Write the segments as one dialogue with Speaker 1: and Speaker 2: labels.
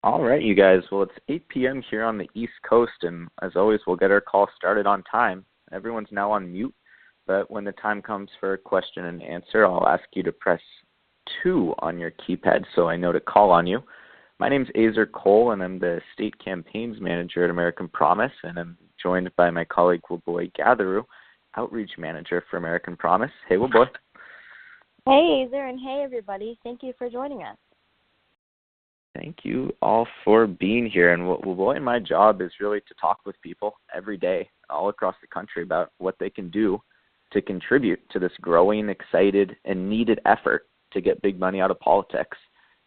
Speaker 1: All right, you guys. Well, it's 8 p.m. here on the East Coast, and as always, we'll get our call started on time. Everyone's now on mute, but when the time comes for a question and answer, I'll ask you to press 2 on your keypad so I know to call on you. My name's Azer Cole, and I'm the State Campaigns Manager at American Promise, and I'm joined by my colleague, Wuboi Gatheru, Outreach Manager for American Promise. Hey, Wuboi.
Speaker 2: Hey, Azer, and hey, everybody. Thank you for joining us.
Speaker 1: Thank you all for being here. And Wuboi and my job is really to talk with people every day all across the country about what they can do to contribute to this growing, excited, and needed effort to get big money out of politics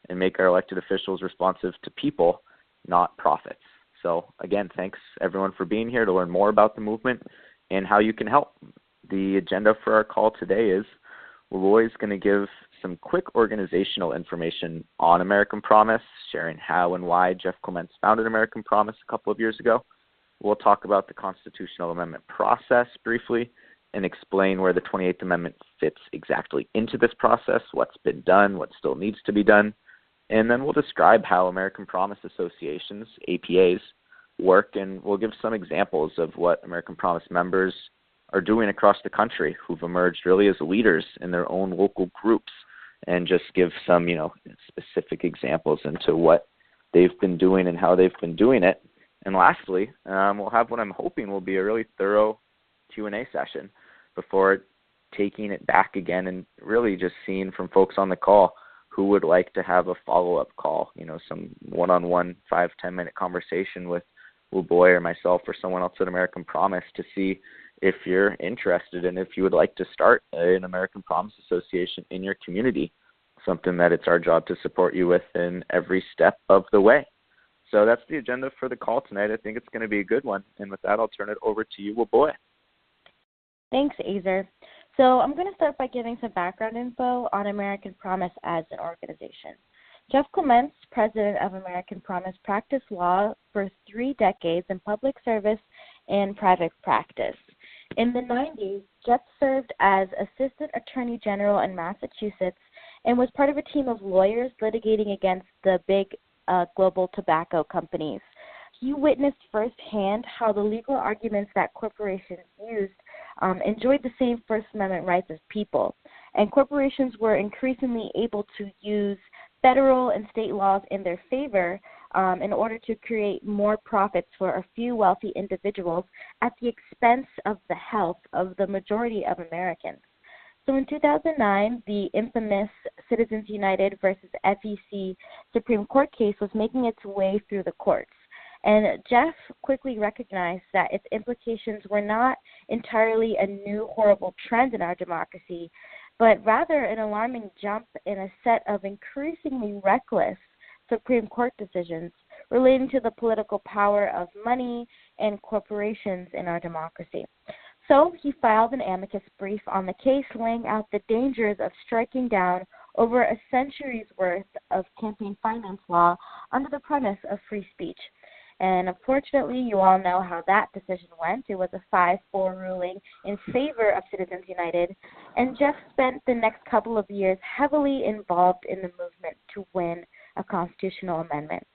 Speaker 1: and make our elected officials responsive to people, not profits. So again, thanks everyone for being here to learn more about the movement and how you can help. The agenda for our call today is Wuboi is going to give some quick organizational information on American Promise, sharing how and why Jeff Clements founded American Promise a couple of years ago. We'll talk about the constitutional amendment process briefly and explain where the 28th Amendment fits exactly into this process, what's been done, what still needs to be done. And then we'll describe how American Promise associations, APAs, work, and we'll give some examples of what American Promise members are doing across the country who've emerged really as leaders in their own local groups, and just give some, specific examples into what they've been doing and how they've been doing it. And lastly, we'll have what I'm hoping will be a really thorough Q&A session before taking it back again and really just seeing from folks on the call who would like to have a follow-up call, some one-on-one 5-10 minute conversation with Wuboi or myself or someone else at American Promise to see if you're interested and if you would like to start an American Promise Association in your community, something that it's our job to support you with in every step of the way. So that's the agenda for the call tonight. I think it's going to be a good one. And with that, I'll turn it over to you, Wuboi.
Speaker 2: Thanks, Azer. So I'm going to start by giving some background info on American Promise as an organization. Jeff Clements, president of American Promise, practiced law for 3 decades in public service and private practice. In the 90s, Jeff served as Assistant Attorney General in Massachusetts and was part of a team of lawyers litigating against the big global tobacco companies. He witnessed firsthand how the legal arguments that corporations used enjoyed the same First Amendment rights as people, and corporations were increasingly able to use federal and state laws in their favor in order to create more profits for a few wealthy individuals at the expense of the health of the majority of Americans. So in 2009, the infamous Citizens United versus FEC Supreme Court case was making its way through the courts. And Jeff quickly recognized that its implications were not entirely a new horrible trend in our democracy, but rather an alarming jump in a set of increasingly reckless Supreme Court decisions relating to the political power of money and corporations in our democracy. So he filed an amicus brief on the case, laying out the dangers of striking down over a century's worth of campaign finance law under the premise of free speech. And unfortunately, you all know how that decision went. It was a 5-4 ruling in favor of Citizens United, and Jeff spent the next couple of years heavily involved in the movement to win a constitutional amendment.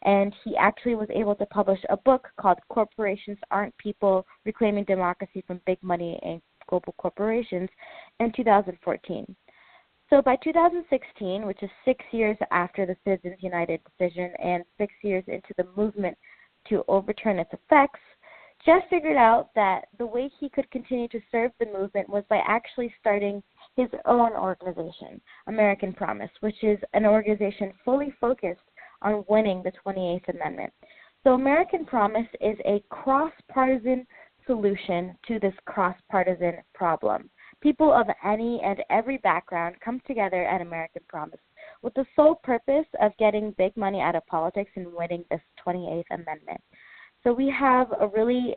Speaker 2: And he actually was able to publish a book called Corporations Aren't People, Reclaiming Democracy from Big Money and Global Corporations in 2014. So by 2016, which is 6 years after the Citizens United decision and 6 years into the movement to overturn its effects, Jeff figured out that the way he could continue to serve the movement was by actually starting his own organization, American Promise, which is an organization fully focused on winning the 28th Amendment. So American Promise is a cross-partisan solution to this cross-partisan problem. People of any and every background come together at American Promise with the sole purpose of getting big money out of politics and winning this 28th Amendment. So we have a really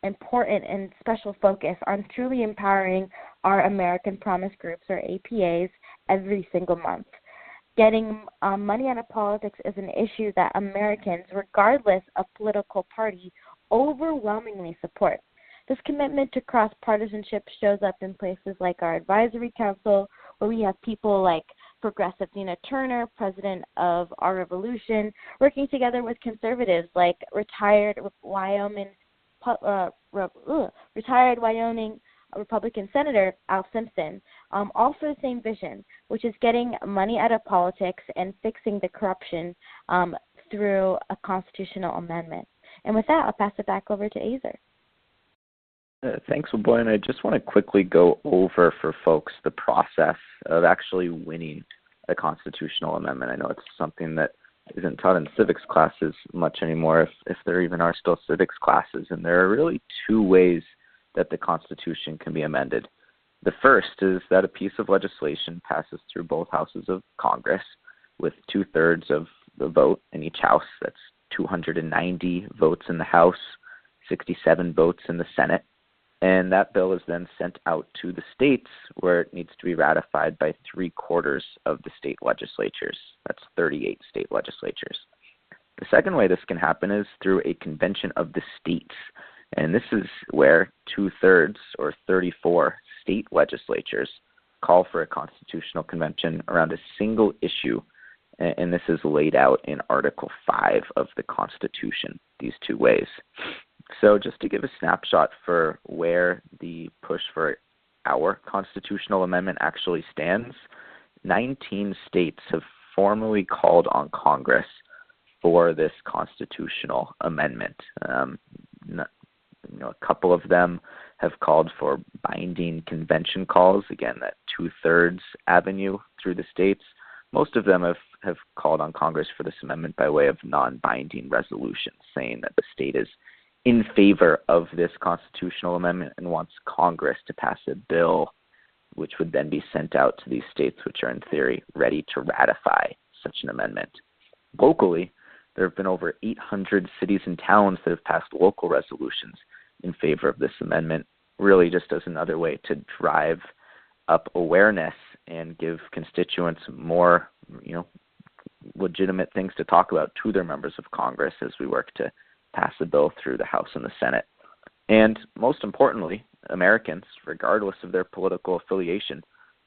Speaker 2: important and special focus on truly empowering our American Promise groups, or APAs, every single month. Getting money out of politics is an issue that Americans, regardless of political party, overwhelmingly support. This commitment to cross-partisanship shows up in places like our advisory council, where we have people like progressive Nina Turner, president of Our Revolution, working together with conservatives like retired Wyoming Republican Senator Al Simpson, all for the same vision, which is getting money out of politics and fixing the corruption through a constitutional amendment. And with that, I'll pass it back over to Azer.
Speaker 1: Thanks, Boy. And I just want to quickly go over for folks the process of actually winning a constitutional amendment. I know it's something that isn't taught in civics classes much anymore, if there even are still civics classes. And there are really two ways that the Constitution can be amended. The first is that a piece of legislation passes through both houses of Congress with 2/3 of the vote in each house. That's 290 votes in the House, 67 votes in the Senate. And that bill is then sent out to the states where it needs to be ratified by 3/4 of the state legislatures. That's 38 state legislatures. The second way this can happen is through a convention of the states. And this is where 2/3 or 34 state legislatures call for a constitutional convention around a single issue. And this is laid out in Article 5 of the Constitution, these two ways. So just to give a snapshot for where the push for our constitutional amendment actually stands, 19 states have formally called on Congress for this constitutional amendment. A couple of them have called for binding convention calls, again, that 2/3 avenue through the states. Most of them have called on Congress for this amendment by way of non-binding resolutions, saying that the state is in favor of this constitutional amendment and wants Congress to pass a bill which would then be sent out to these states which are in theory ready to ratify such an amendment. Locally, there have been over 800 cities and towns that have passed local resolutions in favor of this amendment, really just as another way to drive up awareness and give constituents more, legitimate things to talk about to their members of Congress as we work to pass a bill through the House and the Senate. And most importantly, Americans, regardless of their political affiliation,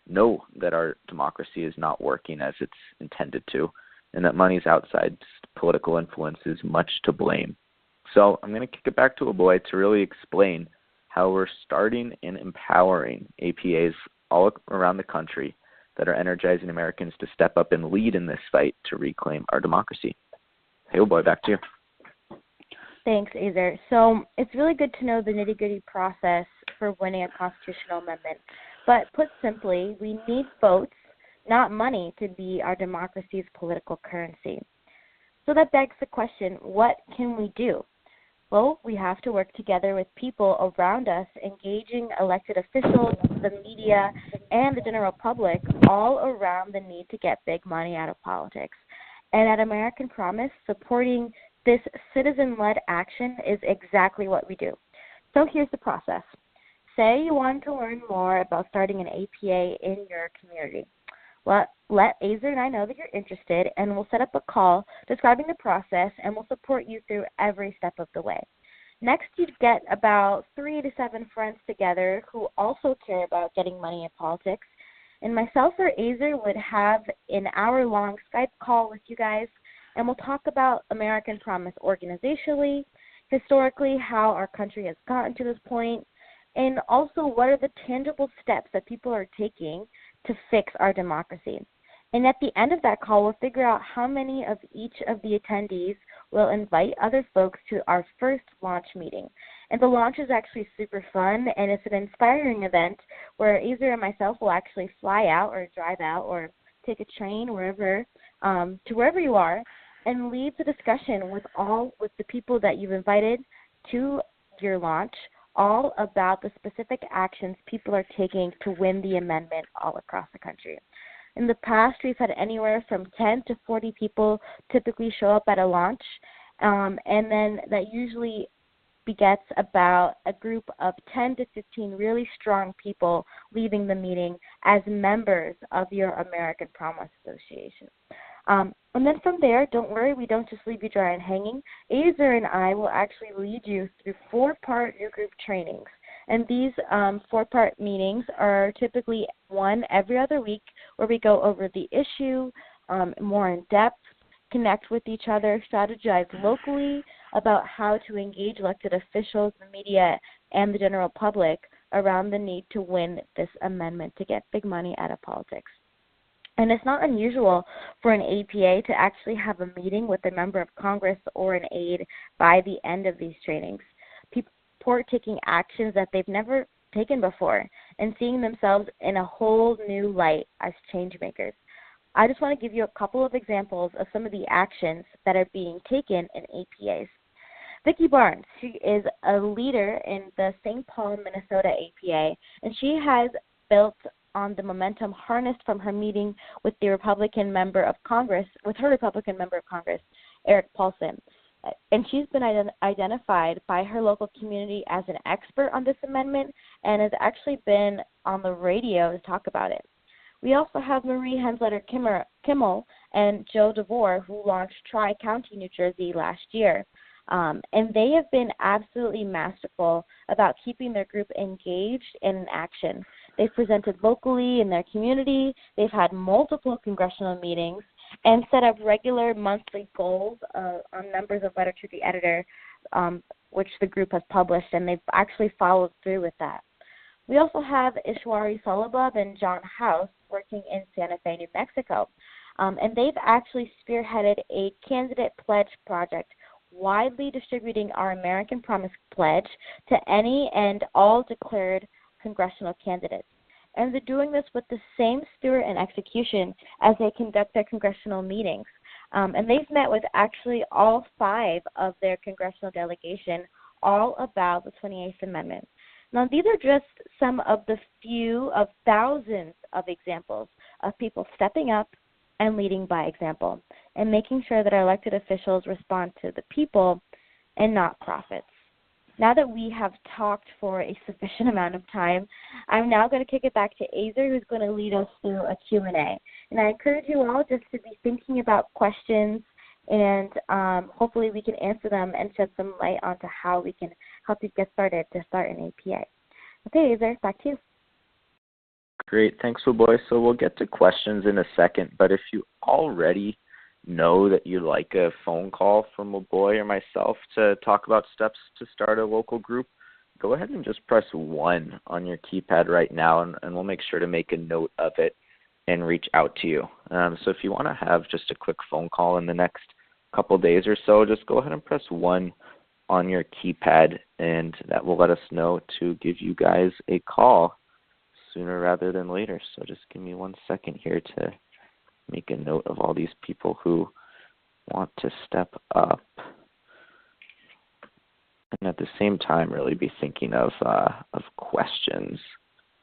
Speaker 1: know that our democracy is not working as it's intended to, and that money's outside political influence is much to blame. So I'm going to kick it back to Aboy to really explain how we're starting and empowering APAs all around the country that are energizing Americans to step up and lead in this fight to reclaim our democracy. Hey, Aboy, back to you.
Speaker 2: Thanks, Azer. So it's really good to know the nitty-gritty process for winning a constitutional amendment. But put simply, we need votes, not money, to be our democracy's political currency. So that begs the question, what can we do? Well, we have to work together with people around us, engaging elected officials, the media, and the general public all around the need to get big money out of politics. And at American Promise, supporting this citizen-led action is exactly what we do. So here's the process. Say you want to learn more about starting an APA in your community. Let Azer and I know that you're interested, and we'll set up a call describing the process, and we'll support you through every step of the way. Next, you'd get about 3 to 7 friends together who also care about getting money in politics, and myself or Azer would have an hour-long Skype call with you guys, and we'll talk about American Promise organizationally, historically, how our country has gotten to this point, and also what are the tangible steps that people are taking to fix our democracy. And at the end of that call, we'll figure out how many of each of the attendees will invite other folks to our first launch meeting. And the launch is actually super fun, and it's an inspiring event where Azer and myself will actually fly out or drive out or take a train to wherever you are, and lead the discussion with the people that you've invited to your launch, all about the specific actions people are taking to win the amendment all across the country. In the past, we've had anywhere from 10 to 40 people typically show up at a launch, and then that usually begets about a group of 10 to 15 really strong people leaving the meeting as members of your American Promise Association. And then from there, don't worry, we don't just leave you dry and hanging. Azer and I will actually lead you through 4-part new group trainings. And these 4-part meetings are typically one every other week, where we go over the issue more in depth, connect with each other, strategize locally about how to engage elected officials, the media, and the general public around the need to win this amendment to get big money out of politics. And it's not unusual for an APA to actually have a meeting with a member of Congress or an aide by the end of these trainings. People report taking actions that they've never taken before and seeing themselves in a whole new light as change makers. I just want to give you a couple of examples of some of the actions that are being taken in APAs. Vicki Barnes, she is a leader in the St. Paul, Minnesota APA, and she has built on the momentum harnessed from her meeting with the Republican member of Congress, Eric Paulson. And she's been identified by her local community as an expert on this amendment and has actually been on the radio to talk about it. We also have Marie Hensletter-Kimmel and Joe DeVore, who launched Tri-County, New Jersey last year. And they have been absolutely masterful about keeping their group engaged and in action. They've presented locally in their community. They've had multiple congressional meetings and set up regular monthly goals on numbers of Letter to the Editor, which the group has published, and they've actually followed through with that. We also have Ishwari Solobub and John House working in Santa Fe, New Mexico. And they've actually spearheaded a candidate pledge project, widely distributing our American Promise Pledge to any and all declared congressional candidates. And they're doing this with the same spirit and execution as they conduct their congressional meetings. And they've met with actually all 5 of their congressional delegation, all about the 28th Amendment. Now, these are just some of the few of thousands of examples of people stepping up and leading by example and making sure that our elected officials respond to the people and not profits. Now that we have talked for a sufficient amount of time, I'm now going to kick it back to Azer, who's going to lead us through a Q&A. And I encourage you all just to be thinking about questions, and hopefully we can answer them and shed some light onto how we can help you get started to start an APA. Okay, Azer, back to you.
Speaker 1: Great. Thanks, Boy. So we'll get to questions in a second, but if you already know that you'd like a phone call from Boy or myself to talk about steps to start a local group, go ahead and just press 1 on your keypad right now, and we'll make sure to make a note of it and reach out to you. So if you want to have just a quick phone call in the next couple days or so, just go ahead and press 1 on your keypad, and that will let us know to give you guys a call sooner rather than later. So just give me 1 second here to make a note of all these people who want to step up, and at the same time really be thinking of questions,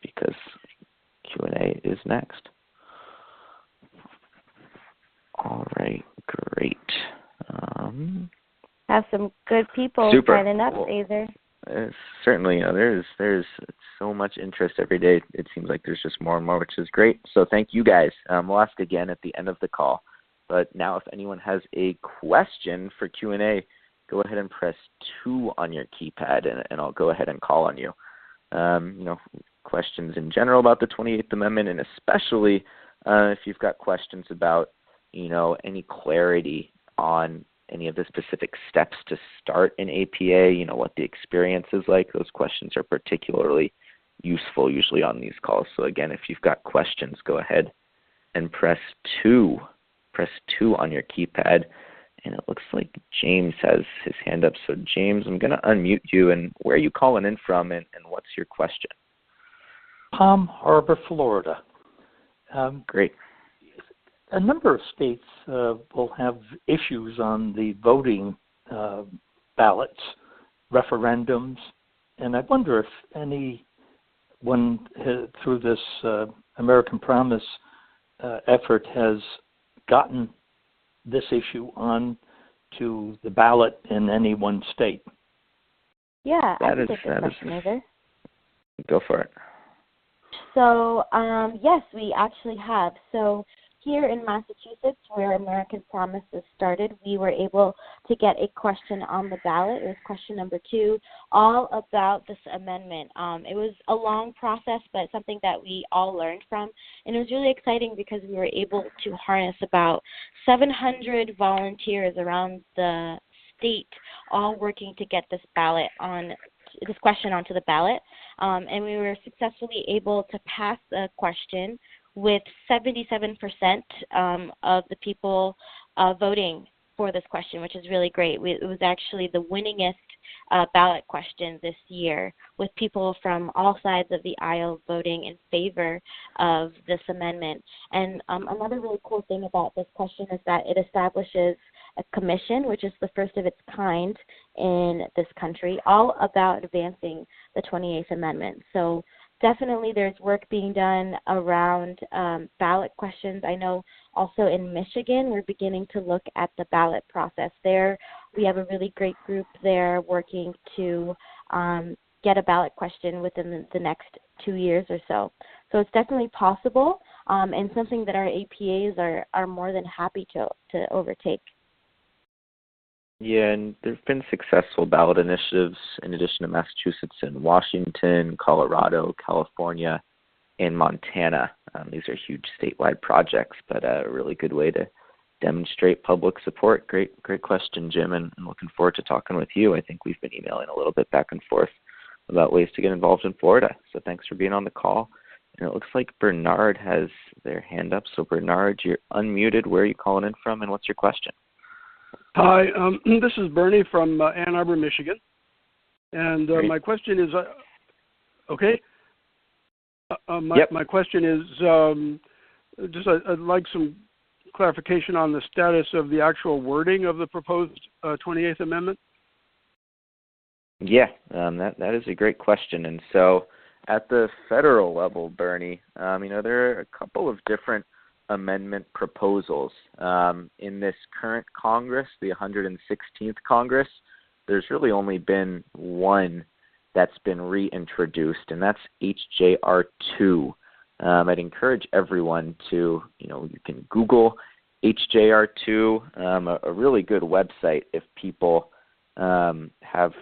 Speaker 1: because Q&A is next. All right, great.
Speaker 2: Have some good people signing up, Azer.
Speaker 1: Certainly, there's so much interest every day. It seems like there's just more and more, which is great. So thank you guys. We'll ask again at the end of the call. But now, if anyone has a question for Q&A, go ahead and press 2 on your keypad, and I'll go ahead and call on you. Questions in general about the 28th Amendment, and especially if you've got questions about, any clarity on any of the specific steps to start an APA, what the experience is like. Those questions are particularly useful usually on these calls. So again, if you've got questions, go ahead and press 2. Press 2 on your keypad. And it looks like James has his hand up. So James, I'm going to unmute you. And where are you calling in from, and what's your question?
Speaker 3: Palm Harbor, Florida.
Speaker 1: Great.
Speaker 3: A number of states will have issues on the voting ballots, referendums, and I wonder if anyone through this American Promise effort has gotten this issue on to the ballot in any one state.
Speaker 2: Yeah, I can take this question, Azer.
Speaker 1: Go for it.
Speaker 2: So, yes, we actually have. So here in Massachusetts, where American Promise was started, we were able to get a question on the ballot. It was question number 2, all about this amendment. It was a long process, but something that we all learned from. And it was really exciting because we were able to harness about 700 volunteers around the state, all working to get this question onto the ballot. And we were successfully able to pass the question with 77% of the people voting for this question, which is really great. It was actually the winningest ballot question this year, with people from all sides of the aisle voting in favor of this amendment. And another really cool thing about this question is that it establishes a commission, which is the first of its kind in this country, all about advancing the 28th Amendment. So definitely there's work being done around ballot questions. I know also in Michigan, we're beginning to look at the ballot process there. We have a really great group there working to get a ballot question within the next 2 years or so. So it's definitely possible, and something that our APAs are more than happy to overtake.
Speaker 1: Yeah, and there have been successful ballot initiatives in addition to Massachusetts and Washington, Colorado, California, and Montana. These are huge statewide projects, but a really good way to demonstrate public support. Great question, Jim, and I'm looking forward to talking with you. I think we've been emailing a little bit back and forth about ways to get involved in Florida. So thanks for being on the call. And it looks like Bernard has their hand up. So Bernard, you're unmuted. Where are you calling in from, and what's your question?
Speaker 4: Hi, this is Bernie from Ann Arbor, Michigan, and my question is, okay. My question is just I'd like some clarification on the status of the actual wording of the proposed 28th Amendment.
Speaker 1: Yeah, that is a great question, and so at the federal level, Bernie, there are a couple of different amendment proposals. In this current Congress, the 116th Congress, there's really only been one that's been reintroduced, and that's HJR 2. I'd encourage everyone to, you can Google HJR 2, a really good website if people have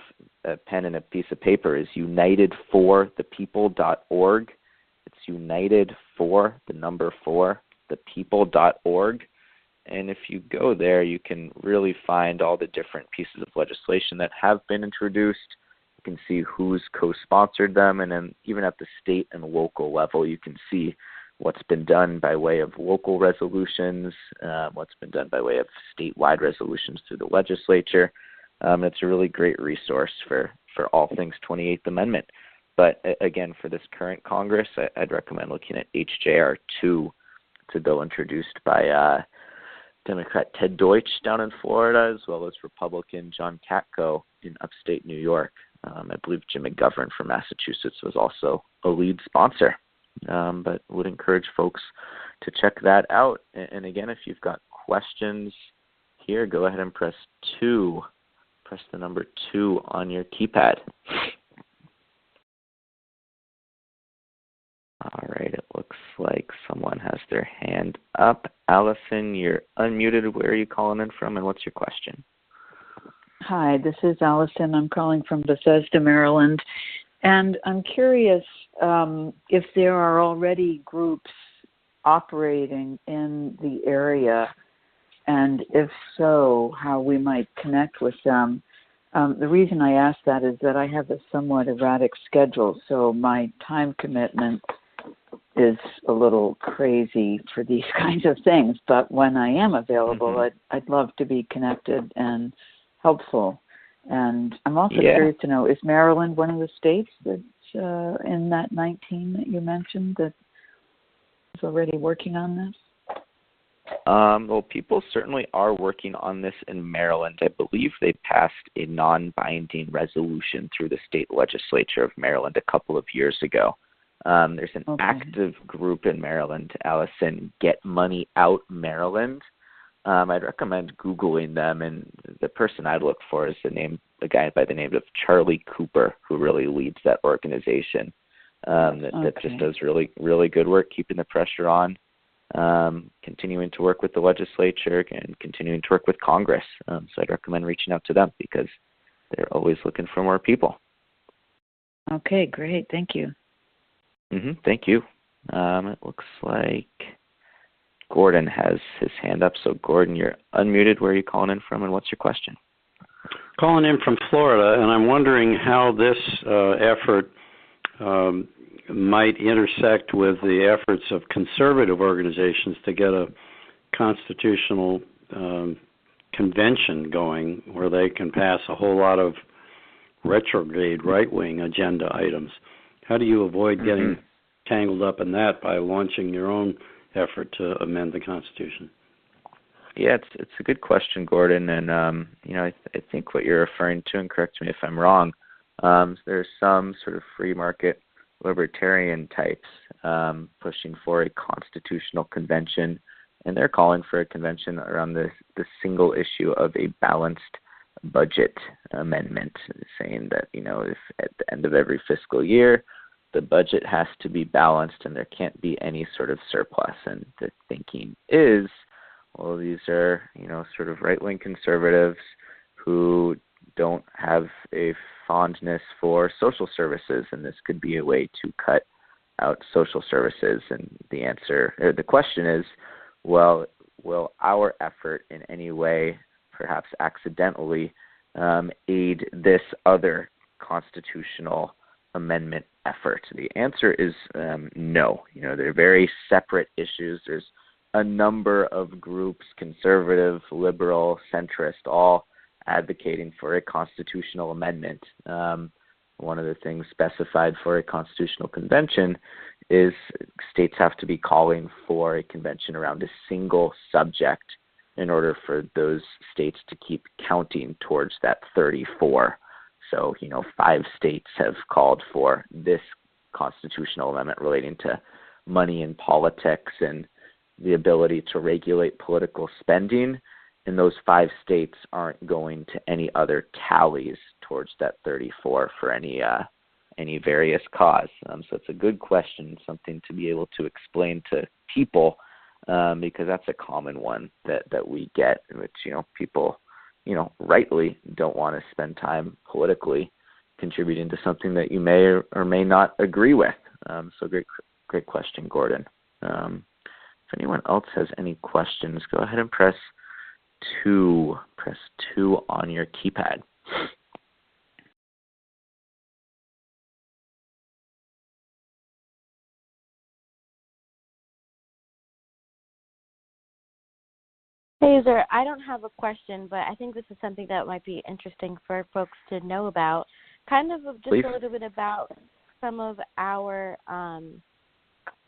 Speaker 1: a pen and a piece of paper, is unitedforthepeople.org. It's united for the number 4, thepeople.org. And if you go there, you can really find all the different pieces of legislation that have been introduced. You can see who's co-sponsored them, and then even at the state and local level, you can see what's been done by way of local resolutions, what's been done by way of statewide resolutions through the legislature. It's a really great resource for all things 28th Amendment. But again, for this current Congress, I'd recommend looking at HJR 2. It's a bill introduced by Democrat Ted Deutsch down in Florida, as well as Republican John Katko in upstate New York. I believe Jim McGovern from Massachusetts was also a lead sponsor. But would encourage folks to check that out. And again, if you've got questions here, go ahead and press 2. Press the number 2 on your keypad. All right, it looks like someone has their hand up. Allison, you're unmuted. Where are you calling in from, and what's your question?
Speaker 5: Hi, this is Allison. I'm calling from Bethesda, Maryland. And I'm curious if there are already groups operating in the area, and if so, how we might connect with them. The reason I ask that is that I have a somewhat erratic schedule, so my time commitment is a little crazy for these kinds of things. But when I am available, I'd love to be connected and helpful. And I'm also curious to know, is Maryland one of the states that's in that 19 that you mentioned that is already working on this?
Speaker 1: Well, people certainly are working on this in Maryland. I believe they passed a non-binding resolution through the state legislature of Maryland a couple of years ago. There's an active group in Maryland, Allison, Get Money Out Maryland. I'd recommend Googling them, and the person I'd look for is a guy by the name of Charlie Cooper, who really leads that organization. That just does really, really good work keeping the pressure on continuing to work with the legislature and continuing to work with Congress. So I'd recommend reaching out to them because they're always looking for more people.
Speaker 5: Okay, great. Thank you.
Speaker 1: Thank you. It looks like Gordon has his hand up. So, Gordon, you're unmuted. Where are you calling in from, and what's your question?
Speaker 6: Calling in from Florida, and I'm wondering how this effort might intersect with the efforts of conservative organizations to get a constitutional convention going where they can pass a whole lot of retrograde right-wing agenda items. How do you avoid getting tangled up in that by launching your own effort to amend the Constitution?
Speaker 1: Yeah, it's a good question, Gordon, and I think what you're referring to, and correct me if I'm wrong, there's some sort of free market libertarian types pushing for a constitutional convention, and they're calling for a convention around the single issue of a balanced budget amendment, saying that if at the end of every fiscal year the budget has to be balanced and there can't be any sort of surplus. And the thinking is, well, these are sort of right-wing conservatives who don't have a fondness for social services, and this could be a way to cut out social services. And the question is, well, will our effort in any way, perhaps accidentally, aid this other constitutional amendment effort? The answer is no. They're very separate issues. There's a number of groups, conservative, liberal, centrist, all advocating for a constitutional amendment. One of the things specified for a constitutional convention is states have to be calling for a convention around a single subject in order for those states to keep counting towards that 34. So, 5 states have called for this constitutional amendment relating to money and politics and the ability to regulate political spending, and those 5 states aren't going to any other tallies towards that 34 for any various cause. So it's a good question, something to be able to explain to people, because that's a common one that we get, in which people rightly don't want to spend time politically contributing to something that you may or may not agree with. So great question, Gordon. If anyone else has any questions, go ahead and press 2 on your keypad.
Speaker 2: Hey, Zer, I don't have a question, but I think this is something that might be interesting for folks to know about. Kind of just
Speaker 1: Please.
Speaker 2: A little bit about some of our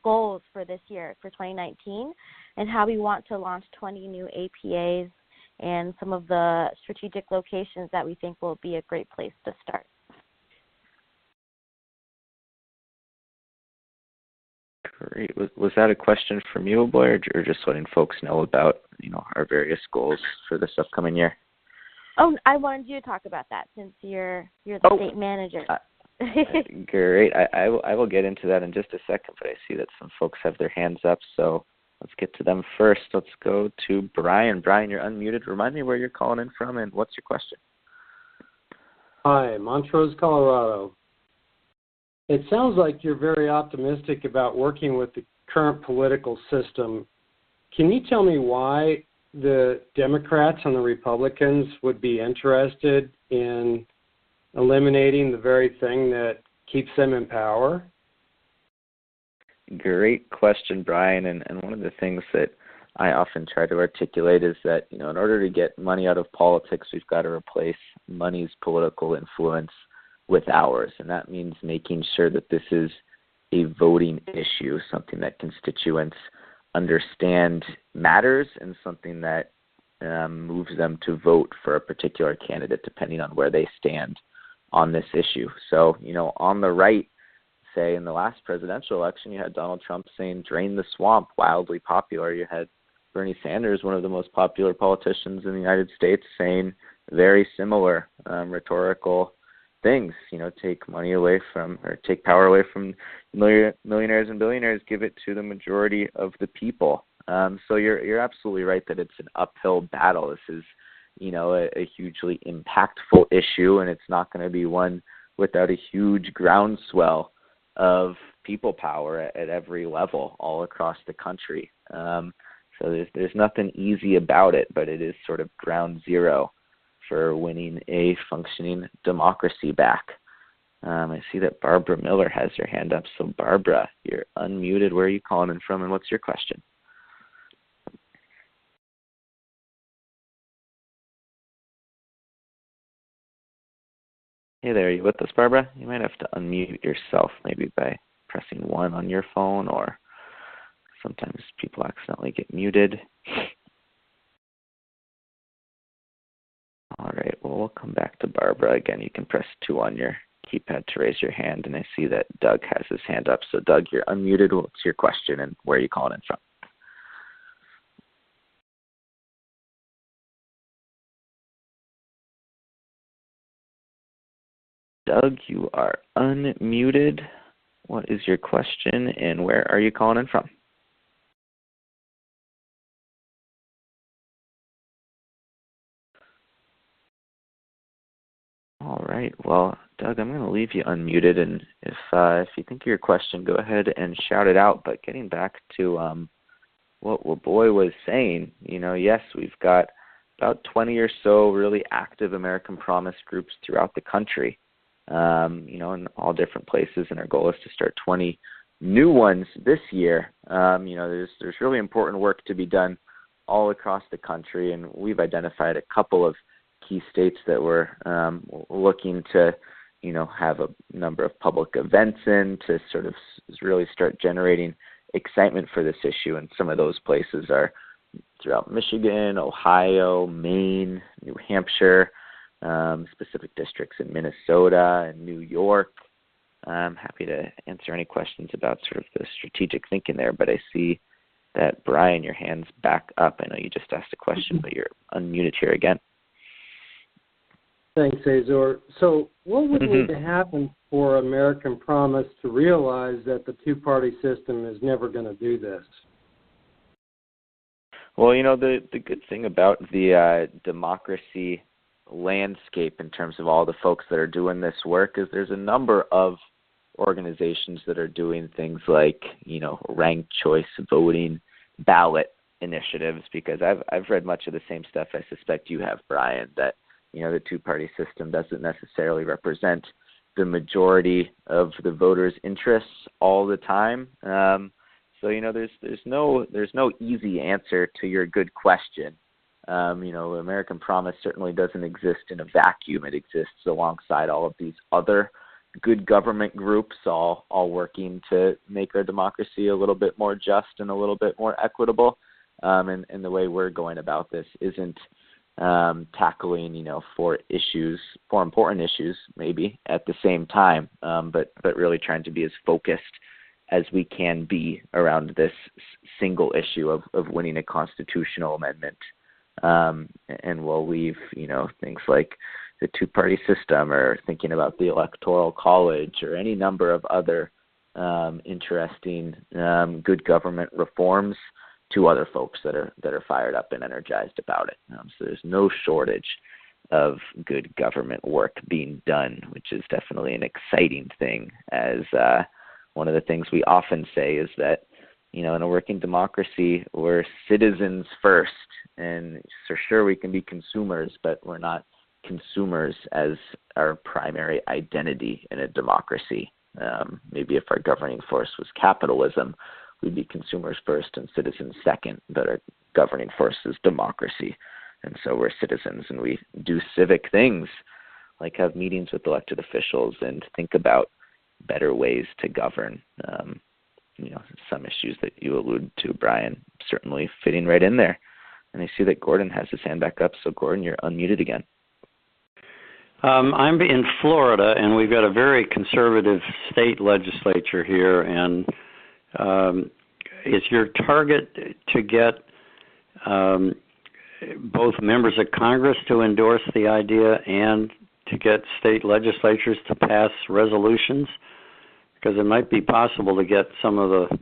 Speaker 2: goals for this year, for 2019, and how we want to launch 20 new APAs and some of the strategic locations that we think will be a great place to start.
Speaker 1: Great. Was that a question from you, Boy, or just letting folks know about our various goals for this upcoming year?
Speaker 2: Oh, I wanted you to talk about that since you're the state manager.
Speaker 1: Great. I will get into that in just a second, but I see that some folks have their hands up, so let's get to them first. Let's go to Brian. Brian, you're unmuted. Remind me where you're calling in from and what's your question?
Speaker 7: Hi, Montrose, Colorado. It sounds like you're very optimistic about working with the current political system. Can you tell me why the Democrats and the Republicans would be interested in eliminating the very thing that keeps them in power?
Speaker 1: Great question, Brian. And one of the things that I often try to articulate is that, in order to get money out of politics, we've got to replace money's political influence with ours. And that means making sure that this is a voting issue, something that constituents understand matters, and something that moves them to vote for a particular candidate depending on where they stand on this issue. So, on the right, say in the last presidential election, you had Donald Trump saying, "Drain the swamp," wildly popular. You had Bernie Sanders, one of the most popular politicians in the United States, saying very similar rhetorical things. Take money away from, or take power away from millionaires and billionaires, give it to the majority of the people. So you're absolutely right that it's an uphill battle. This is, a hugely impactful issue, and it's not going to be one without a huge groundswell of people power at every level all across the country. So there's nothing easy about it, but it is sort of ground zero for winning a functioning democracy back. I see that Barbara Miller has her hand up. So Barbara, you're unmuted. Where are you calling in from, and what's your question? Hey there, are you with us, Barbara? You might have to unmute yourself maybe by pressing 1 on your phone, or sometimes people accidentally get muted. All right, well, we'll come back to Barbara. Again, you can press 2 on your keypad to raise your hand, and I see that Doug has his hand up. So, Doug, you're unmuted. What's your question, and where are you calling in from? Doug, you are unmuted. What is your question, and where are you calling in from? All right. Well, Doug, I'm going to leave you unmuted, and if you think of your question, go ahead and shout it out. But getting back to what Boy was saying, yes, we've got about 20 or so really active American Promise groups throughout the country. In all different places, and our goal is to start 20 new ones this year. There's really important work to be done all across the country, and we've identified a couple of key states that we're looking to, have a number of public events in to sort of really start generating excitement for this issue. And some of those places are throughout Michigan, Ohio, Maine, New Hampshire, specific districts in Minnesota and New York. I'm happy to answer any questions about sort of the strategic thinking there, but I see that, Brian, your hand's back up. I know you just asked a question, but you're unmuted here again.
Speaker 7: Thanks, Azor. So what would need to happen for American Promise to realize that the two-party system is never going to do this?
Speaker 1: Well, the good thing about the democracy landscape in terms of all the folks that are doing this work is there's a number of organizations that are doing things like, ranked choice voting, ballot initiatives, because I've read much of the same stuff I suspect you have, Brian, that, the two-party system doesn't necessarily represent the majority of the voters' interests all the time. So, there's no easy answer to your good question. American Promise certainly doesn't exist in a vacuum. It exists alongside all of these other good government groups, all working to make our democracy a little bit more just and a little bit more equitable. And the way we're going about this isn't tackling, four important issues maybe at the same time, but really trying to be as focused as we can be around this single issue of winning a constitutional amendment. And we'll leave, things like the two-party system or thinking about the Electoral College or any number of other interesting good government reforms to other folks that are fired up and energized about it. So there's no shortage of good government work being done, which is definitely an exciting thing. As one of the things we often say is that, in a working democracy, we're citizens first. And for sure we can be consumers, but we're not consumers as our primary identity in a democracy. Maybe if our governing force was capitalism, we'd be consumers first and citizens second, but our governing force is democracy. And so we're citizens, and we do civic things like have meetings with elected officials and think about better ways to govern. Some issues that you alluded to, Brian, certainly fitting right in there. And I see that Gordon has his hand back up. So, Gordon, you're unmuted again.
Speaker 6: I'm in Florida, and we've got a very conservative state legislature here. And is your target to get both members of Congress to endorse the idea and to get state legislatures to pass resolutions? Because it might be possible to get some of the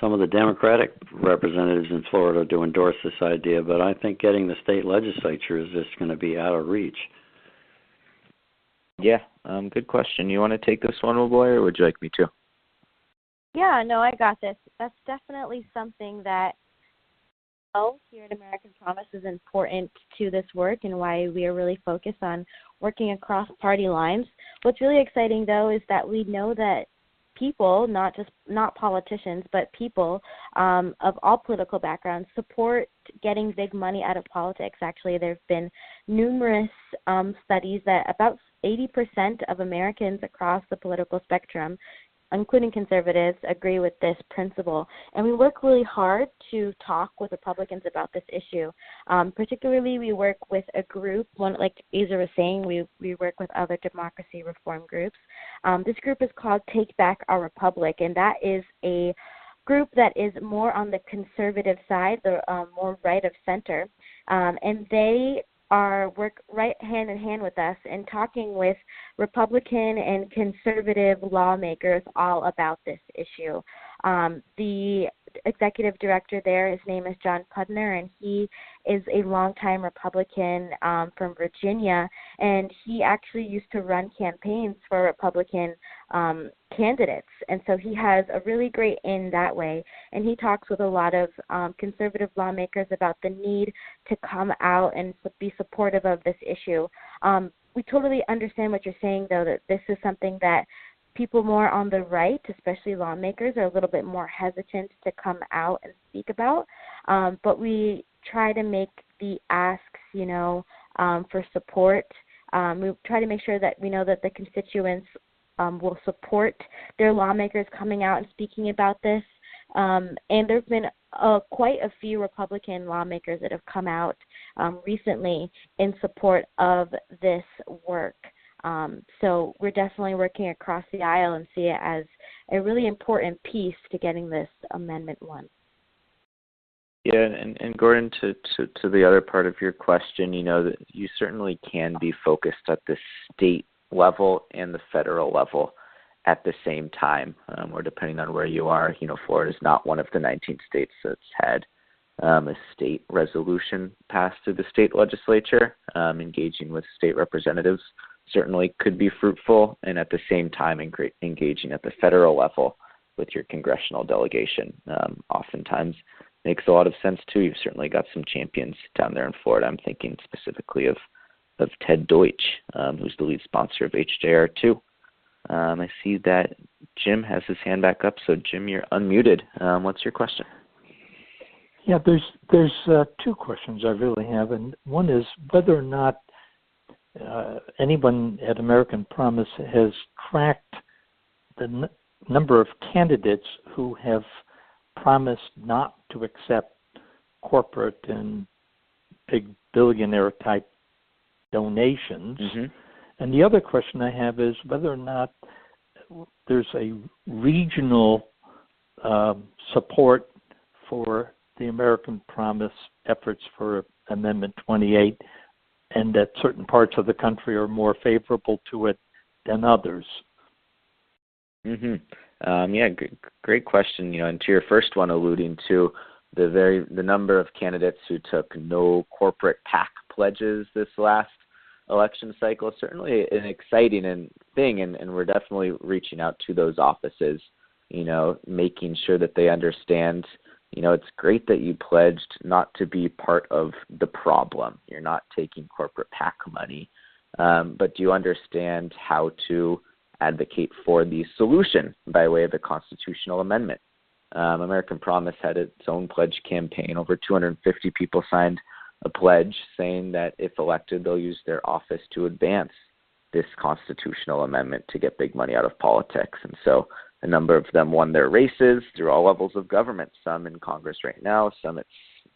Speaker 6: some of the Democratic representatives in Florida to endorse this idea, but I think getting the state legislature is just going to be out of reach.
Speaker 1: Yeah, good question. You want to take this one, boy, or would you like me to?
Speaker 2: Yeah, no, I got this. That's definitely something that here at American Promise is important to this work and why we are really focused on working across party lines. What's really exciting, though, is that we know that people, not politicians, but people of all political backgrounds support getting big money out of politics. Actually, there have been numerous studies that about 80% of Americans across the political spectrum, including conservatives, agree with this principle. And we work really hard to talk with Republicans about this issue. Particularly, we work with a group, like Aza was saying, we work with other democracy reform groups. This group is called Take Back Our Republic, and that is a group that is more on the conservative side, the more right of center. And they work right hand in hand with us in talking with Republican and conservative lawmakers all about this issue. The executive director there, his name is John Pudner, and he is a longtime Republican from Virginia, and he actually used to run campaigns for Republican candidates, and so he has a really great in that way, and he talks with a lot of conservative lawmakers about the need to come out and be supportive of this issue. We totally understand what you're saying, though, that this is something that people more on the right, especially lawmakers, are a little bit more hesitant to come out and speak about. But we try to make the asks, for support. We try to make sure that we know that the constituents will support their lawmakers coming out and speaking about this. And there have been quite a few Republican lawmakers that have come out recently in support of this work. So we're definitely working across the aisle and see it as a really important piece to getting this Amendment 1.
Speaker 1: Yeah, and Gordon, to the other part of your question, that you certainly can be focused at the state level and the federal level at the same time, or depending on where you are. Florida is not one of the 19 states that's had a state resolution passed through the state legislature. Engaging with state representatives certainly could be fruitful, and at the same time engaging at the federal level with your congressional delegation oftentimes makes a lot of sense too. You've certainly got some champions down there in Florida. I'm thinking specifically of Ted Deutsch, who's the lead sponsor of HJR2. I see that Jim has his hand back up. So Jim, you're unmuted. What's your question?
Speaker 3: Yeah, there's two questions I really have, and one is whether or not anyone at American Promise has tracked the number of candidates who have promised not to accept corporate and big billionaire type donations. Mm-hmm. And the other question I have is whether or not there's a regional support for the American Promise efforts for Amendment 28, and that certain parts of the country are more favorable to it than others.
Speaker 1: Mm-hmm. Yeah, great question. And to your first one, alluding to the number of candidates who took no corporate PAC pledges this last election cycle, certainly an exciting thing, and we're definitely reaching out to those offices, making sure that they understand, it's great that you pledged not to be part of the problem. You're not taking corporate PAC money, but do you understand how to advocate for the solution by way of a constitutional amendment? American Promise had its own pledge campaign. Over 250 people signed a pledge saying that if elected, they'll use their office to advance this constitutional amendment to get big money out of politics. And so a number of them won their races through all levels of government, some in Congress right now, some at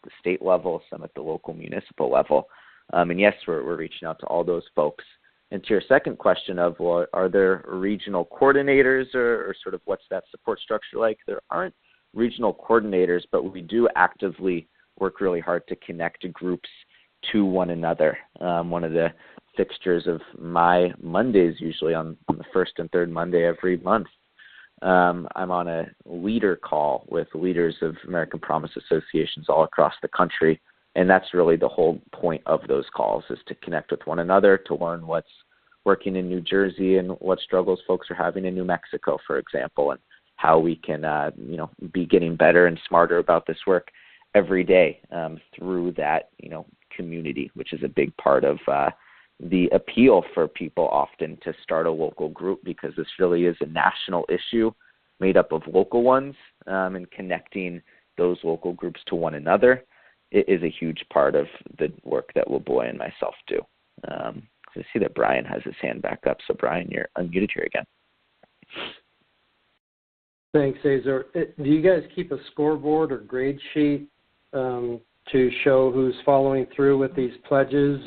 Speaker 1: the state level, some at the local municipal level. And yes, we're reaching out to all those folks. And to your second question of, well, are there regional coordinators or sort of what's that support structure like? There aren't regional coordinators, but we do actively work really hard to connect groups to one another. One of the fixtures of my Mondays, usually on the first and third Monday every month, I'm on a leader call with leaders of American Promise associations all across the country. And that's really the whole point of those calls, is to connect with one another, to learn what's working in New Jersey and what struggles folks are having in New Mexico, for example, and how we can, be getting better and smarter about this work every day through that, community, which is a big part of the appeal for people often to start a local group, because this really is a national issue made up of local ones, and connecting those local groups to one another is a huge part of the work that Leboy and myself do. I see that Brian has his hand back up. So, Brian, you're unmuted here again.
Speaker 7: Thanks, Azar. Do you guys keep a scoreboard or grade sheet to show who's following through with these pledges?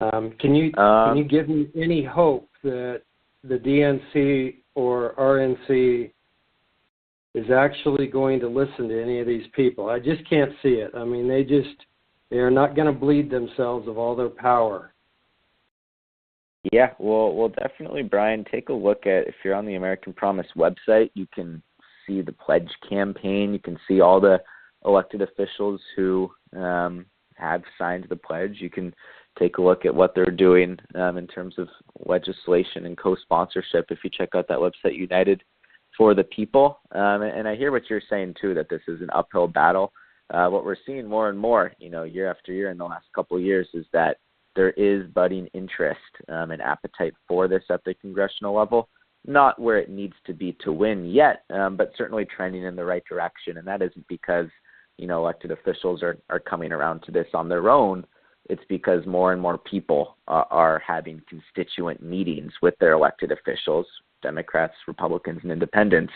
Speaker 7: And can you give me any hope that the DNC or RNC is actually going to listen to any of these people? I just can't see it. I mean, they are not going to bleed themselves of all their power.
Speaker 1: Yeah, well, definitely, Brian, take a look at, if you're on the American Promise website, you can see the pledge campaign. You can see all the elected officials who have signed the pledge. You can take a look at what they're doing in terms of legislation and co-sponsorship if you check out that website, United for the People. And I hear what you're saying, too, that this is an uphill battle. What we're seeing more and more, year after year in the last couple of years, is that there is budding interest and appetite for this at the congressional level. Not where it needs to be to win yet, but certainly trending in the right direction. And that isn't because, elected officials are coming around to this on their own. It's because more and more people are having constituent meetings with their elected officials, Democrats, Republicans, and independents,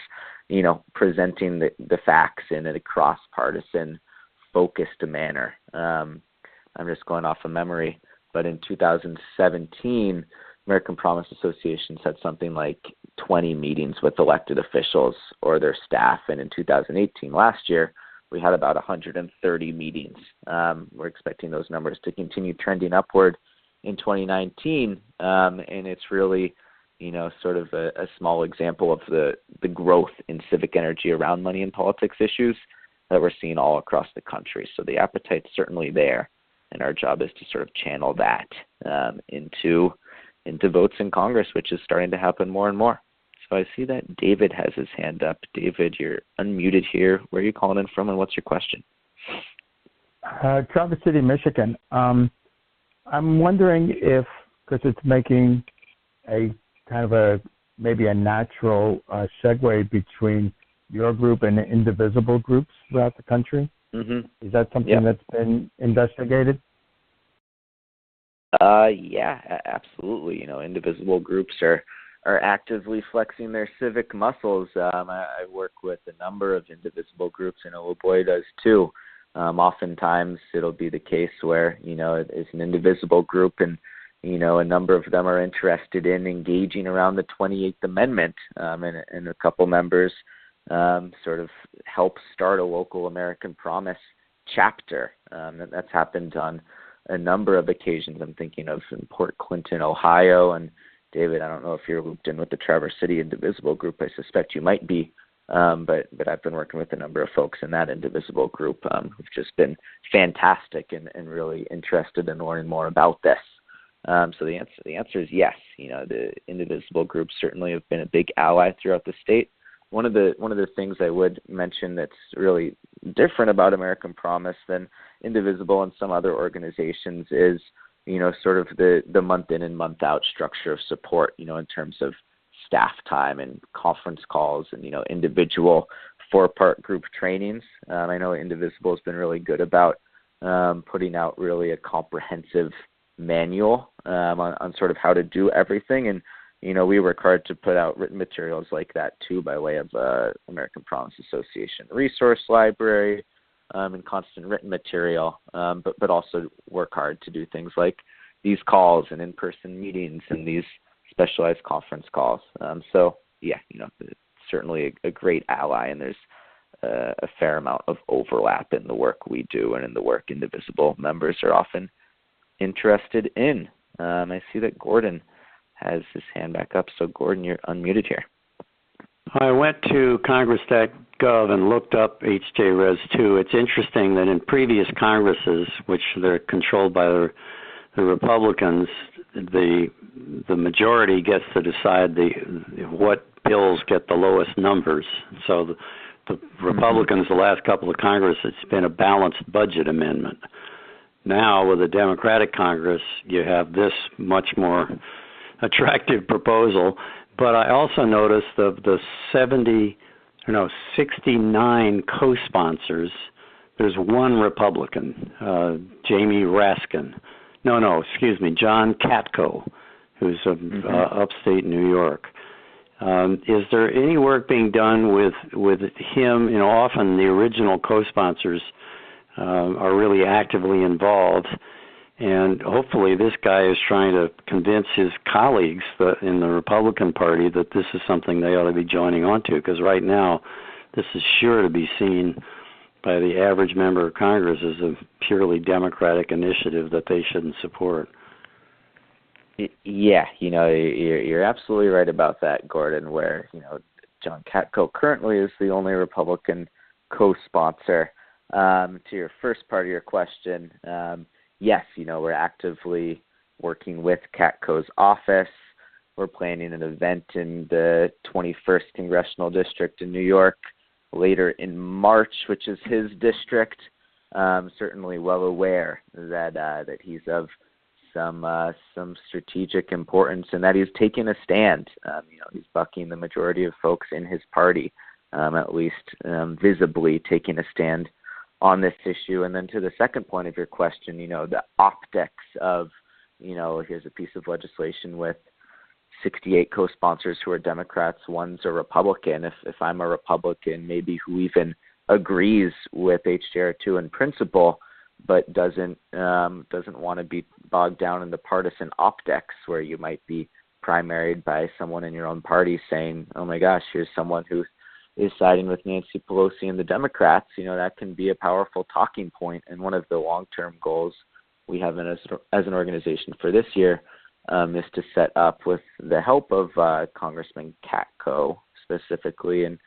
Speaker 1: presenting the facts in a cross-partisan, focused manner. I'm just going off of memory, but in 2017, American Promise Associations had something like 20 meetings with elected officials or their staff, and in 2018, last year, we had about 130 meetings. We're expecting those numbers to continue trending upward in 2019, and it's really, sort of a small example of the growth in civic energy around money and politics issues that we're seeing all across the country. So the appetite's certainly there, and our job is to sort of channel that into votes in Congress, which is starting to happen more and more. So I see that David has his hand up. David, you're unmuted here. Where are you calling in from, and what's your question?
Speaker 8: Traverse City, Michigan. I'm wondering if, because it's making a kind of maybe a natural segue between your group and the indivisible groups throughout the country. Mm-hmm. Is that something that's been investigated?
Speaker 1: Yeah, absolutely. Indivisible groups are actively flexing their civic muscles. I work with a number of indivisible groups, and Leboy does too. Oftentimes it'll be the case where, it's an indivisible group and, a number of them are interested in engaging around the 28th Amendment, and a couple members sort of help start a local American Promise chapter. That's happened on a number of occasions. I'm thinking of in Port Clinton, Ohio, and David, I don't know if you're looped in with the Traverse City Indivisible group. I suspect you might be, but I've been working with a number of folks in that Indivisible group who've just been fantastic and really interested in learning more about this. So the answer is yes. The Indivisible groups certainly have been a big ally throughout the state. One of the things I would mention that's really different about American Promise than Indivisible and some other organizations is, sort of the month in and month out structure of support, in terms of staff time and conference calls and, individual 4-part group trainings. I know Indivisible has been really good about putting out really a comprehensive manual on sort of how to do everything. And, we work hard to put out written materials like that too, by way of American Promise Association resource library and constant written material, but also work hard to do things like these calls and in-person meetings and these specialized conference calls. So yeah, certainly a great ally, and there's a fair amount of overlap in the work we do and in the work Indivisible members are often interested in. I see that Gordon has his hand back up. So, Gordon, you're unmuted here.
Speaker 6: I went to Congress.gov and looked up HJ-Res 2. It's interesting that in previous Congresses, which they're controlled by the Republicans, the majority gets to decide what bills get the lowest numbers. So the Republicans, the last couple of Congress, it's been a balanced budget amendment. Now, with a Democratic Congress, you have this much more attractive proposal. But I also noticed the 69 co-sponsors, there's one Republican, Jamie Raskin. John Katko, who's upstate New York. Is there any work being done with him? You know, often the original co-sponsors are really actively involved, and hopefully this guy is trying to convince his colleagues in the Republican Party that this is something they ought to be joining on to, because right now this is sure to be seen by the average member of Congress as a purely Democratic initiative that they shouldn't support.
Speaker 1: Yeah, you're absolutely right about that, Gordon, where, John Katko currently is the only Republican co-sponsor. To your first part of your question, yes, we're actively working with Katko's office. We're planning an event in the 21st Congressional District in New York later in March, which is his district. Certainly well aware that he's of some strategic importance and that he's taking a stand. He's bucking the majority of folks in his party, at least visibly taking a stand on this issue. And then to the second point of your question, the optics of, here's a piece of legislation with 68 co-sponsors who are Democrats, one's a Republican. If I'm a Republican, maybe who even agrees with HJR2 in principle, but doesn't want to be bogged down in the partisan optics where you might be primaried by someone in your own party saying, oh my gosh, here's someone who is siding with Nancy Pelosi and the Democrats, that can be a powerful talking point. And one of the long-term goals we have as an organization for this year is to set up, with the help of Congressman Katko specifically and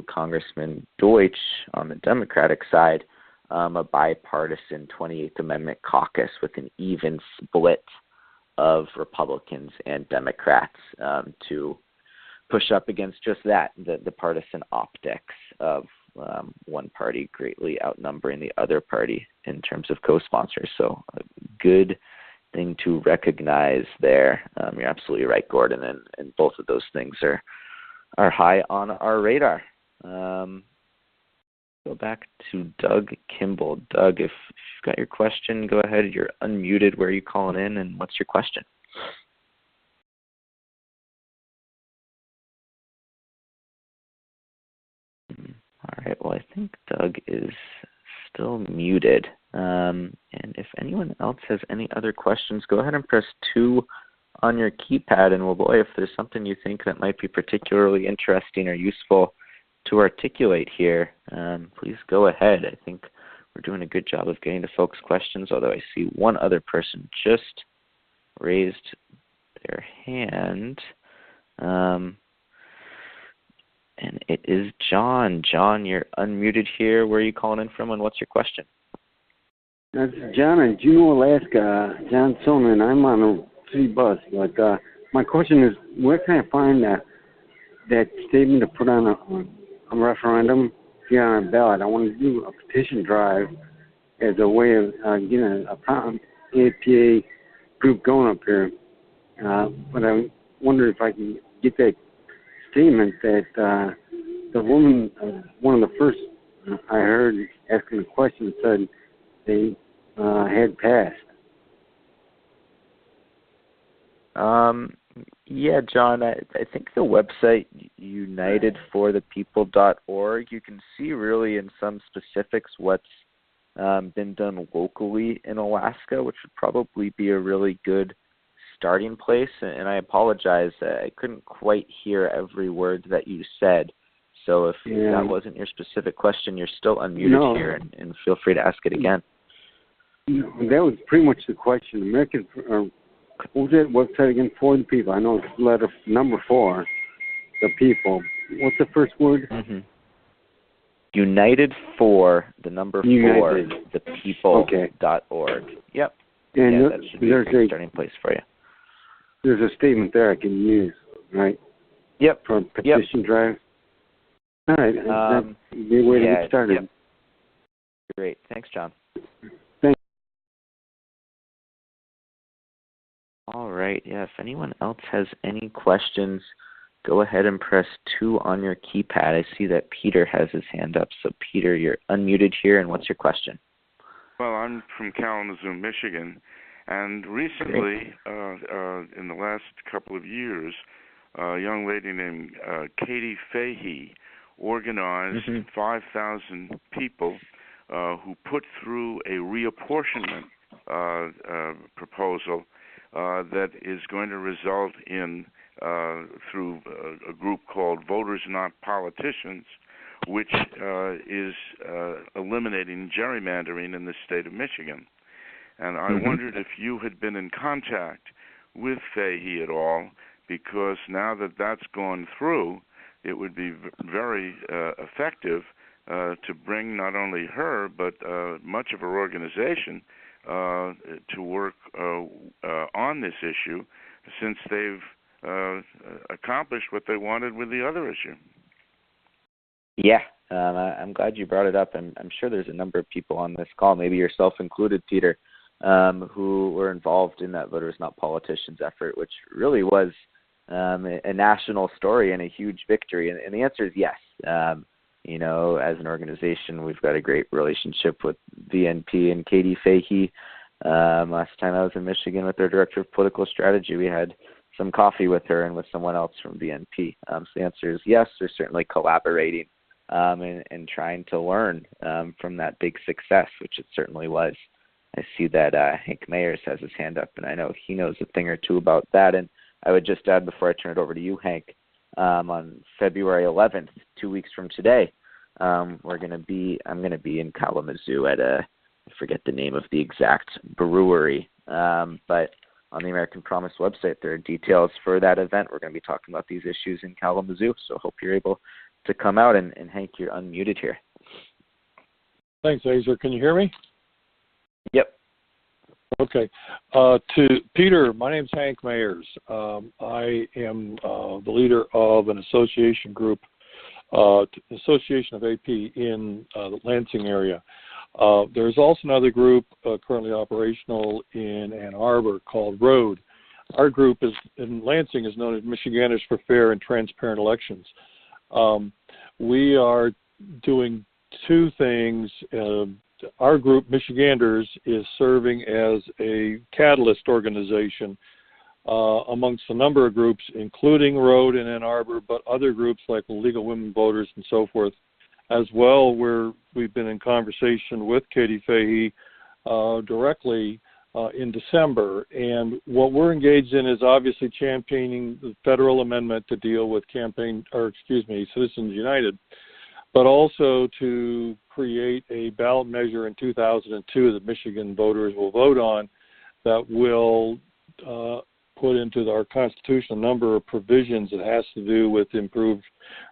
Speaker 1: Congressman Deutsch on the Democratic side, a bipartisan 28th Amendment caucus with an even split of Republicans and Democrats to push up against just that, the partisan optics of one party greatly outnumbering the other party in terms of co-sponsors. So a good thing to recognize there. You're absolutely right, Gordon, and both of those things are high on our radar. Go back to Doug Kimball. Doug, if you've got your question, go ahead. You're unmuted. Where are you calling in, and what's your question? All right. Well, I think Doug is still muted. And if anyone else has any other questions, go ahead and press 2 on your keypad. And, well, boy, if there's something you think that might be particularly interesting or useful to articulate here, please go ahead. I think we're doing a good job of getting to folks' questions, although I see one other person just raised their hand. And it is John. John, you're unmuted here. Where are you calling in from, and what's your question?
Speaker 9: This is John in Juneau, Alaska. John Sonnen. I'm on a city bus, but my question is, where can I find that statement to put on a referendum, get on a ballot? I want to do a petition drive as a way of getting a APA group going up here. But I wonder if I can get that statement that the woman, one of the first I heard asking the question, said they had passed.
Speaker 1: Yeah, John, I think the website unitedforthepeople.org, you can see really in some specifics what's been done locally in Alaska, which would probably be a really good starting place. And I apologize, I couldn't quite hear every word that you said. So if that wasn't your specific question, you're still unmuted here, and feel free to ask it again.
Speaker 9: That was pretty much the question. what was that website again? For the people. I know it's letter number 4, the people. What's the first word?
Speaker 1: Mm-hmm. United for the number 4, the people.org. Yep.
Speaker 9: And
Speaker 1: that should be a great starting place for you.
Speaker 9: There's a statement there I can use, right?
Speaker 1: Yep.
Speaker 9: For petition drive. All right. That'd be a way to get started.
Speaker 1: Yep. Great. Thanks, John.
Speaker 9: Thanks.
Speaker 1: All right. Yeah, if anyone else has any questions, go ahead and press 2 on your keypad. I see that Peter has his hand up. So, Peter, you're unmuted here, and what's your question?
Speaker 10: Well, I'm from Kalamazoo, Michigan, and recently, in the last couple of years, a young lady named Katie Fahey organized 5,000 people who put through a reapportionment proposal that is going to result in, through a group called Voters Not Politicians, which is eliminating gerrymandering in the state of Michigan. And I wondered if you had been in contact with Fahey at all, because now that that's gone through, it would be very effective to bring not only her, but much of her organization to work on this issue, since they've accomplished what they wanted with the other issue.
Speaker 1: Yeah, I'm glad you brought it up. I'm sure there's a number of people on this call, maybe yourself included, Peter, who were involved in that Voters Not Politicians effort, which really was a national story and a huge victory. And the answer is yes. You know, as an organization, we've got a great relationship with VNP and Katie Fahey. Last time I was in Michigan with their director of political strategy, we had some coffee with her and with someone else from VNP. So the answer is yes. We're certainly collaborating and trying to learn from that big success, which it certainly was. I see that Hank Mayers has his hand up, and I know he knows a thing or two about that. And I would just add, before I turn it over to you, Hank, on February 11th, 2 weeks from today, I'm going to be in Kalamazoo at I forget the name of the exact brewery, but on the American Promise website, there are details for that event. We're going to be talking about these issues in Kalamazoo, so hope you're able to come out. And Hank, you're unmuted here.
Speaker 11: Thanks, Azer. Can you hear me?
Speaker 1: Yep.
Speaker 11: Okay. To Peter, my name's Hank Mayers. I am the leader of an association group, Association of AP in the Lansing area. There's also another group currently operational in Ann Arbor called ROAD. Our group in Lansing is known as Michiganders for Fair and Transparent Elections. We are doing 2 things. Our group, Michiganders, is serving as a catalyst organization amongst a number of groups, including ROAD in Ann Arbor, but other groups like League of Women Voters and so forth as well, where we've been in conversation with Katie Fahey directly in December. And what we're engaged in is obviously championing the federal amendment to deal with Citizens United, but also to create a ballot measure in 2002 that Michigan voters will vote on that will put into our Constitution a number of provisions that has to do with improved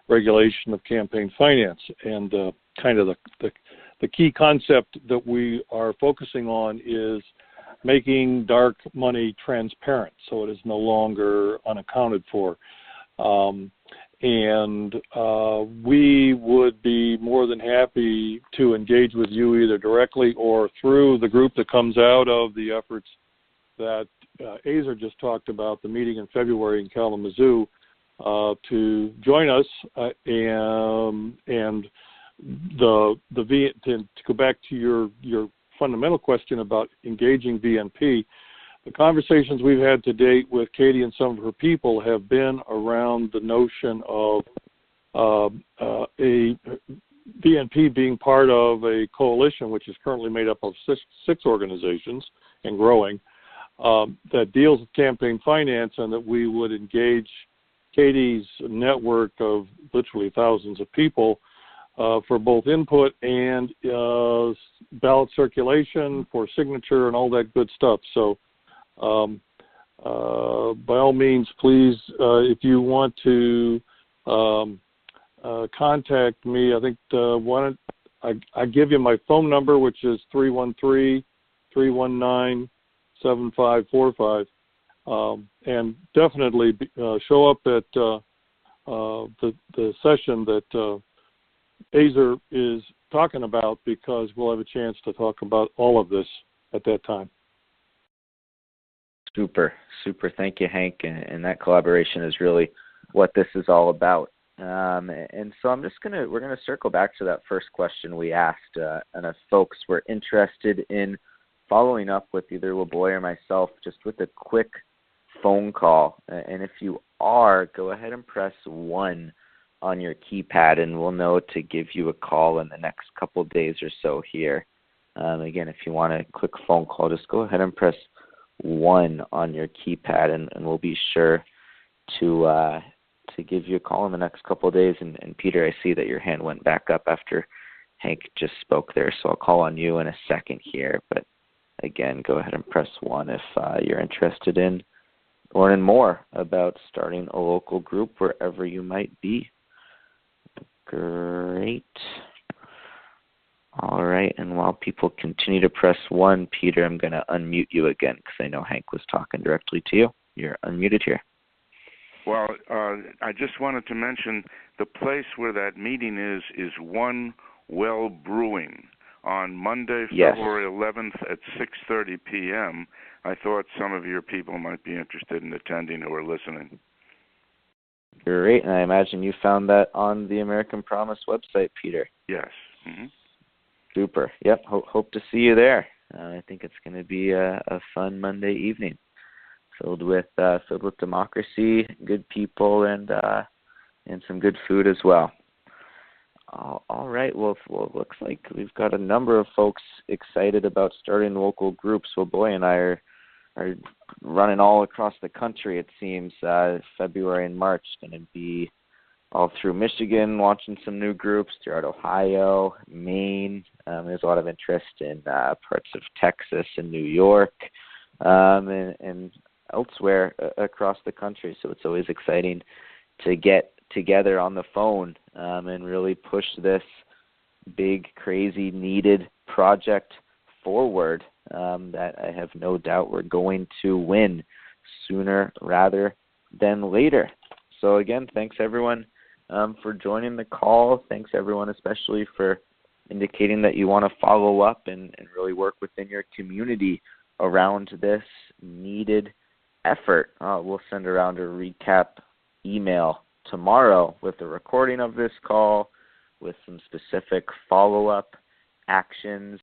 Speaker 11: regulation of campaign finance. And kind of the key concept that we are focusing on is making dark money transparent so it is no longer unaccounted for. And we would be more than happy to engage with you either directly or through the group that comes out of the efforts that Azer just talked about, the meeting in February in Kalamazoo, to join us. And to go back to your fundamental question about engaging VNP, the conversations we've had to date with Katie and some of her people have been around the notion of a VNP being part of a coalition, which is currently made up of six organizations and growing, that deals with campaign finance, and that we would engage Katie's network of literally thousands of people for both input and ballot circulation, for signature and all that good stuff. So by all means, please, if you want to contact me, I think I give you my phone number, which is 313-319-7545. And definitely show up at the session that Azer is talking about, because we'll have a chance to talk about all of this at that time.
Speaker 1: Super. Thank you, Hank. And that collaboration is really what this is all about. And so we're gonna circle back to that first question we asked, and if folks were interested in following up with either LeBoy or myself, just with a quick phone call. And if you are, go ahead and press 1 on your keypad, and we'll know to give you a call in the next couple days or so here. Again, if you want a quick phone call, just go ahead and press 1 on your keypad, and we'll be sure to give you a call in the next couple of days. And Peter, I see that your hand went back up after Hank just spoke there, so I'll call on you in a second here. But again, go ahead and press 1 if you're interested in learning more about starting a local group wherever you might be. Great. All right, and while people continue to press 1, Peter, I'm going to unmute you again because I know Hank was talking directly to you. You're unmuted here.
Speaker 10: Well, I just wanted to mention the place where that meeting is One Well Brewing on Monday,
Speaker 1: Yes.
Speaker 10: February 11th at 6:30 p.m. I thought some of your people might be interested in attending who are listening.
Speaker 1: Great, and I imagine you found that on the American Promise website, Peter.
Speaker 10: Yes. Mm-hmm.
Speaker 1: Super. Yep, hope to see you there. I think it's going to be a fun Monday evening, filled with democracy, good people, and some good food as well. All right. Well, it looks like we've got a number of folks excited about starting local groups. Well, Boy and I are running all across the country, it seems. February and March going to be all through Michigan, launching some new groups throughout Ohio, Maine. There's a lot of interest in parts of Texas and New York, and elsewhere across the country. So it's always exciting to get together on the phone and really push this big, crazy, needed project forward that I have no doubt we're going to win sooner rather than later. So again, thanks everyone for joining the call. Thanks everyone especially for indicating that you want to follow up and really work within your community around this needed effort. We'll send around a recap email tomorrow with a recording of this call with some specific follow-up actions